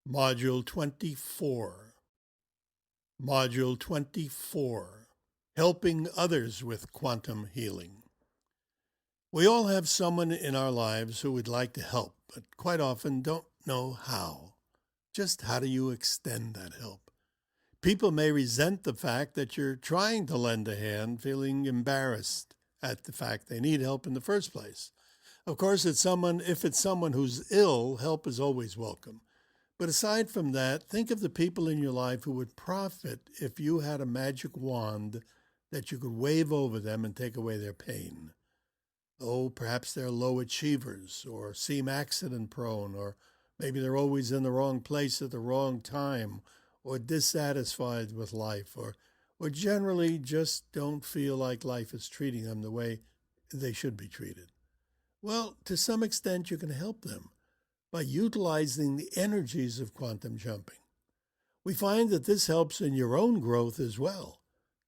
Module 24. Module 24. Helping others with quantum healing. We all have someone in our lives who would like to help, but quite often don't know how. Just how do you extend that help? People may resent the fact that you're trying to lend a hand, feeling embarrassed at the fact they need help in the first place. Of course, if it's someone who's ill, help is always welcome. But aside from that, think of the people in your life who would profit if you had a magic wand that you could wave over them and take away their pain. Oh, perhaps they're low achievers or seem accident prone, or maybe they're always in the wrong place at the wrong time, or dissatisfied with life, or generally just don't feel like life is treating them the way they should be treated. Well, to some extent, you can help them by utilizing the energies of quantum jumping. We find that this helps in your own growth as well.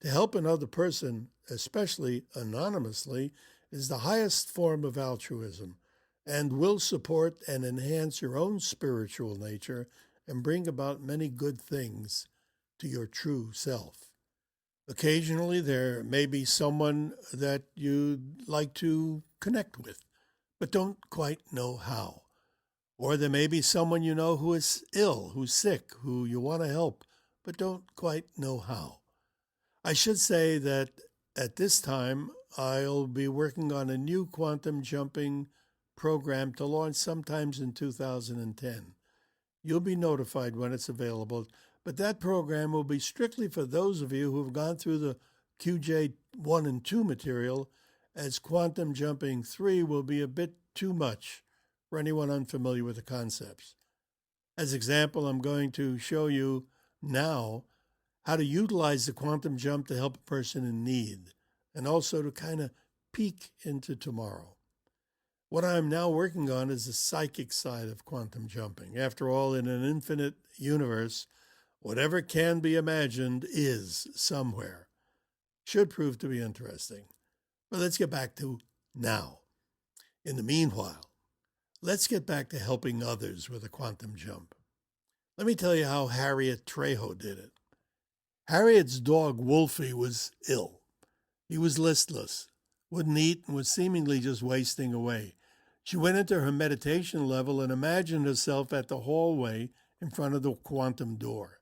To help another person, especially anonymously, is the highest form of altruism and will support and enhance your own spiritual nature and bring about many good things to your true self. Occasionally, there may be someone that you'd like to connect with, but don't quite know how. Or there may be someone you know who is ill, who's sick, who you want to help, but don't quite know how. I should say that at this time, I'll be working on a new quantum jumping program to launch sometimes in 2010. You'll be notified when it's available, but that program will be strictly for those of you who have gone through the QJ 1 and 2 material, as quantum jumping 3 will be a bit too much for anyone unfamiliar with the concepts. As example, I'm going to show you now how to utilize the quantum jump to help a person in need, and also to kind of peek into tomorrow. What I'm now working on is the psychic side of quantum jumping. After all, in an infinite universe, whatever can be imagined is somewhere. Should prove to be interesting. But let's get back to now. In the meanwhile, let's get back to helping others with a quantum jump. Let me tell you how Harriet Trejo did it. Harriet's dog, Wolfie, was ill. He was listless, wouldn't eat, and was seemingly just wasting away. She went into her meditation level and imagined herself at the hallway in front of the quantum door.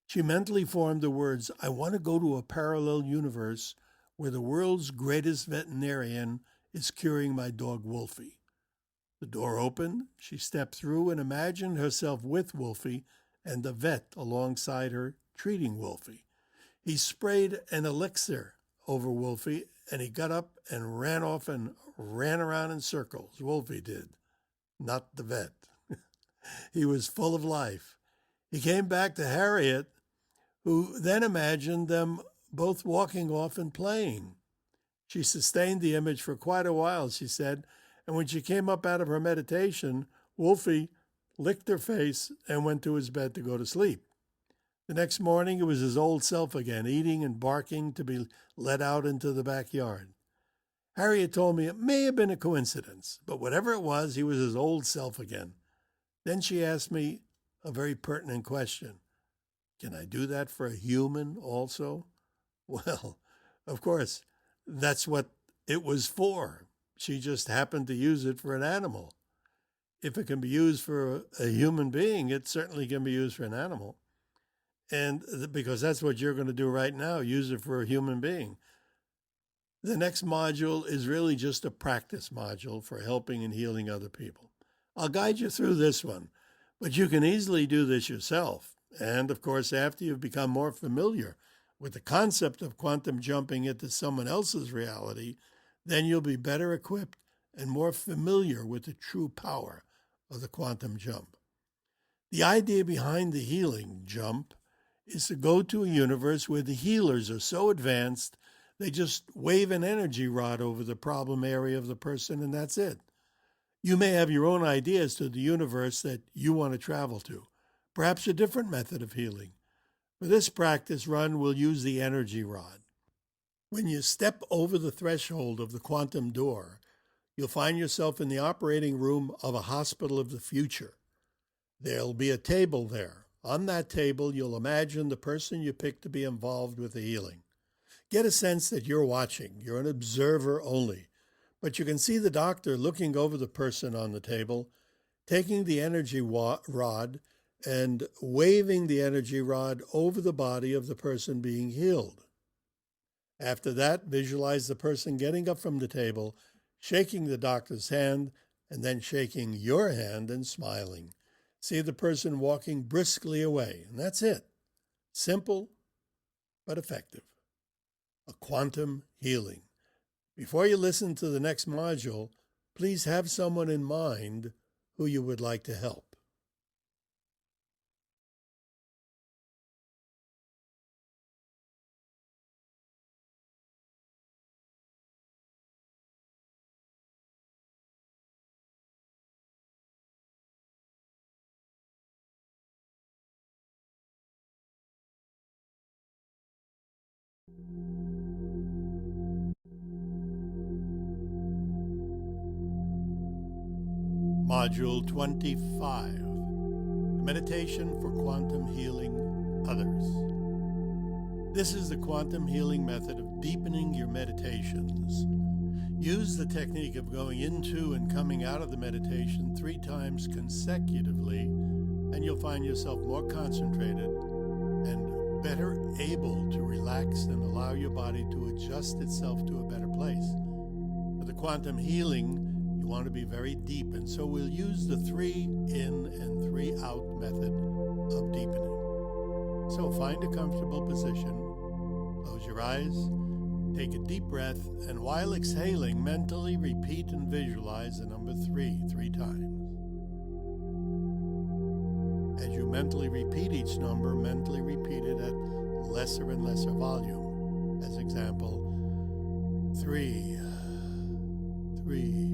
She mentally formed the words, "I want to go to a parallel universe where the world's greatest veterinarian is curing my dog, Wolfie." The door opened, she stepped through and imagined herself with Wolfie and the vet alongside her treating Wolfie. He sprayed an elixir over Wolfie and he got up and ran off and ran around in circles. Wolfie did, not the vet. He was full of life. He came back to Harriet, who then imagined them both walking off and playing. She sustained the image for quite a while, she said, and when she came up out of her meditation, Wolfie licked her face and went to his bed to go to sleep. The next morning, it was his old self again, eating and barking to be let out into the backyard. Harriet told me it may have been a coincidence, but whatever it was, he was his old self again. Then she asked me a very pertinent question. Can I do that for a human also? Well, of course, that's what it was for. She just happened to use it for an animal. If it can be used for a human being, it certainly can be used for an animal. And because that's what you're going to do right now, use it for a human being. The next module is really just a practice module for helping and healing other people. I'll guide you through this one, but you can easily do this yourself. And of course, after you've become more familiar with the concept of quantum jumping into someone else's reality, then you'll be better equipped and more familiar with the true power of the quantum jump. The idea behind the healing jump is to go to a universe where the healers are so advanced they just wave an energy rod over the problem area of the person and that's it. You may have your own ideas to the universe that you want to travel to, perhaps a different method of healing. For this practice run, we'll use the energy rod. When you step over the threshold of the quantum door, you'll find yourself in the operating room of a hospital of the future. There'll be a table there. On that table, you'll imagine the person you picked to be involved with the healing. Get a sense that you're watching. You're an observer only. But you can see the doctor looking over the person on the table, taking the energy rod and waving the energy rod over the body of the person being healed. After that, visualize the person getting up from the table, shaking the doctor's hand, and then shaking your hand and smiling. See the person walking briskly away, and that's it. Simple, but effective. A quantum healing. Before you listen to the next module, please have someone in mind who you would like to help. Module 25, Meditation for Quantum Healing Others. This is the quantum healing method of deepening your meditations. Use the technique of going into and coming out of the meditation 3 times consecutively, and you'll find yourself more concentrated and better able to relax and allow your body to adjust itself to a better place. For the quantum healing, you want to be very deep, and so we'll use the 3 in and 3 out method of deepening. So find a comfortable position, close your eyes, take a deep breath, and while exhaling, mentally repeat and visualize the number 3 times. As you mentally repeat each number, mentally repeat it at lesser and lesser volume. As example, 3, 3.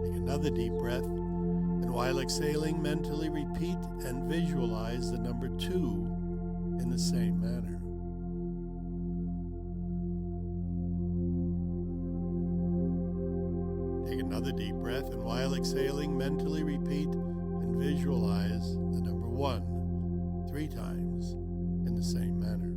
Take another deep breath, and while exhaling, mentally repeat and visualize the number 2 in the same manner. Take another deep breath, and while exhaling, mentally repeat and visualize the number 1 3 times in the same manner.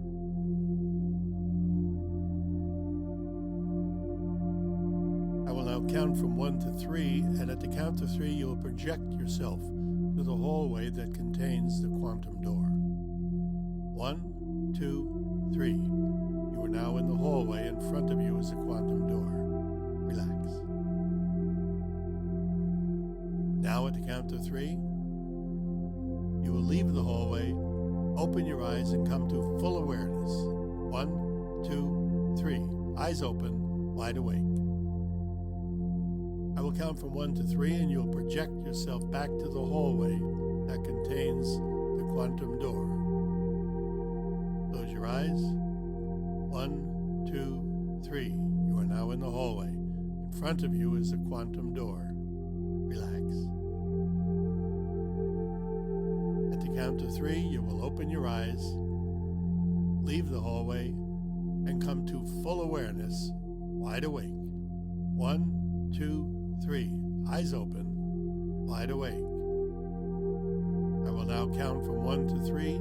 I will now count from 1 to 3, and at the count of 3, you will project yourself to the hallway that contains the quantum door. 1, 2, 3. You are now in the hallway. In front of you is the quantum door. Relax. Now at the count of 3, you will leave the hallway, open your eyes, and come to full awareness. 1, 2, 3. Eyes open, wide awake. I will count from 1 to 3, and you will project yourself back to the hallway that contains the quantum door. Close your eyes. 1, 2, 3. You are now in the hallway. In front of you is the quantum door. Relax. At the count of 3, you will open your eyes, leave the hallway, and come to full awareness, wide awake. 1, 2, 3. Eyes open, wide awake. I will now count from 1 to 3,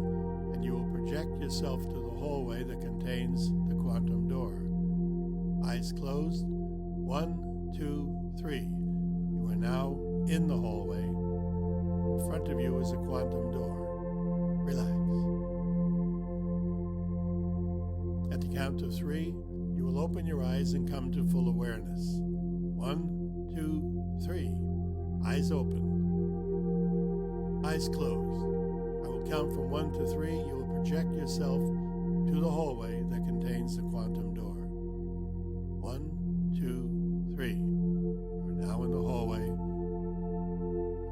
and you will project yourself to the hallway that contains the quantum door. Eyes closed. 1, 2, 3. You are now in the hallway. In front of you is a quantum door. Relax. At the count of 3, you will open your eyes and come to full awareness. 1, 2, 3. Eyes open. Eyes closed. I will count from 1 to 3. You will project yourself to the hallway that contains the quantum door. 1, 2, 3. You are now in the hallway.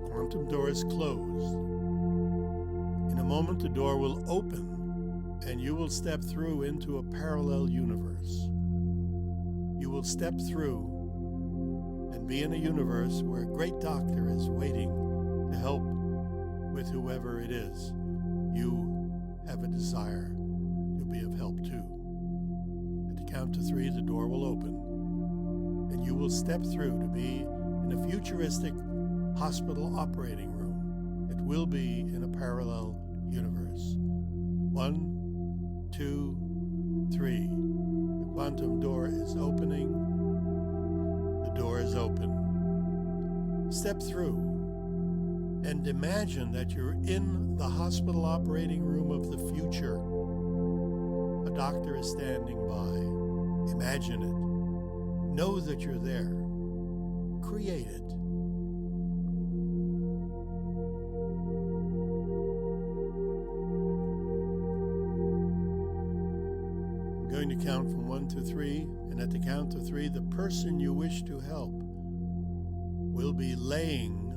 The quantum door is closed. In a moment, the door will open, and you will step through into a parallel universe. You will step through and be in a universe where a great doctor is waiting to help with whoever it is you have a desire to be of help to. At the count of 3, the door will open, and you will step through to be in a futuristic hospital operating room. It will be in a parallel universe. 1, 2, 3. The quantum door is opening. The door is open. Step through and imagine that you're in the hospital operating room of the future. A doctor is standing by. Imagine it. Know that you're there. Create it. I'm going to count from 1 to 3, and at the count of 3, the person you wish to help will be laying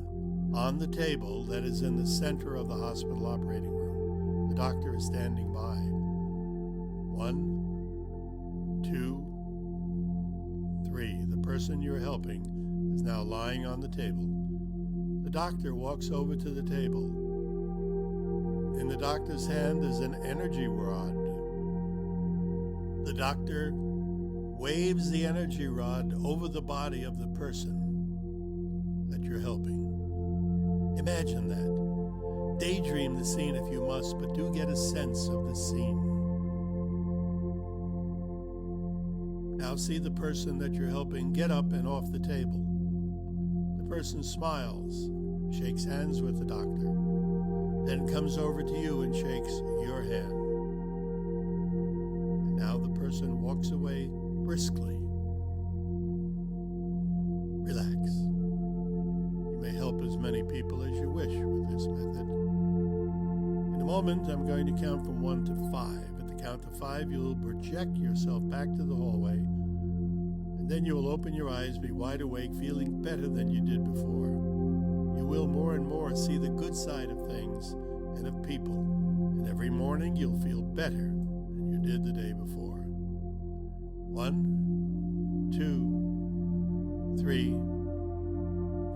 on the table that is in the center of the hospital operating room. The doctor is standing by. 1, 2, 3. The person you're helping is now lying on the table. The doctor walks over to the table. In the doctor's hand is an energy rod. The doctor waves the energy rod over the body of the person that you're helping. Imagine that. Daydream the scene if you must, but do get a sense of the scene. Now see the person that you're helping get up and off the table. The person smiles, shakes hands with the doctor, then comes over to you and shakes your hand. And now the person walks away briskly. Relax. You may help as many people as you wish with this method. In a moment, I'm going to count from 1 to 5. At the count of 5, you'll project yourself back to the hallway, and then you will open your eyes, be wide awake, feeling better than you did before. You will more and more see the good side of things and of people, and every morning you'll feel better than you did the day before. 1, 2, 3,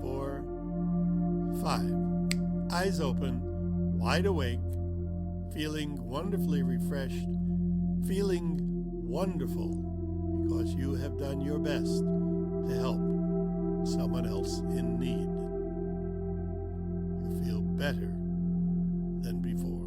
4, 5. Eyes open, wide awake, feeling wonderfully refreshed, feeling wonderful because you have done your best to help someone else in need. You feel better than before.